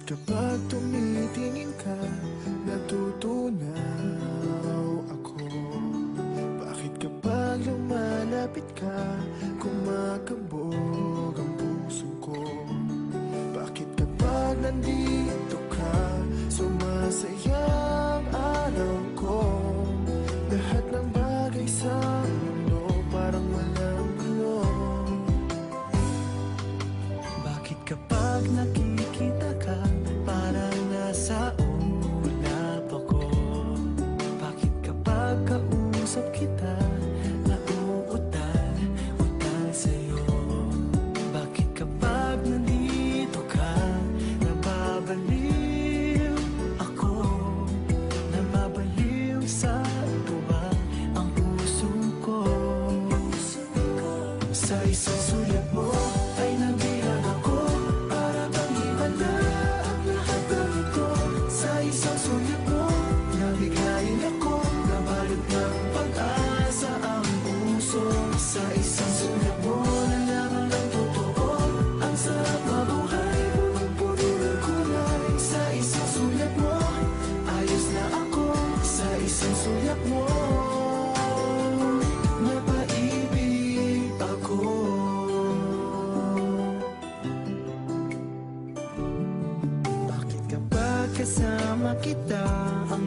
kapag tumitingin ka, natutunaw ako? Bakit kapag lumalapit ka, kumakabog ang puso ko? Bakit kapag nandito ka, sumasaya ang araw ko? Lahat ng bagay sa mundo parang walang gulo. Bakit kapag nakikita ka, parang nasa ulap ako? Bakit kapag kausap kita, nauutal-utal sa'yo? Bakit kapag nandito ka, nababaliw ako? Nababaliw sa tuwa ang puso ko. Sa isang sulat mo ay nabihag ako, para bang himala ang lahat ng ito. Sa isang sulat mo, nabiglayin ako, nabalot ng pag-asa ang puso. Sa isang sulat mo, nalaman ng totoo, ang sarap mabuhay, punong-puno ng kulay. Sa isang sulat mo, ayos na ako. Sa isang sulat mo, napaibig ako. Bakit kapag kasama kita, ang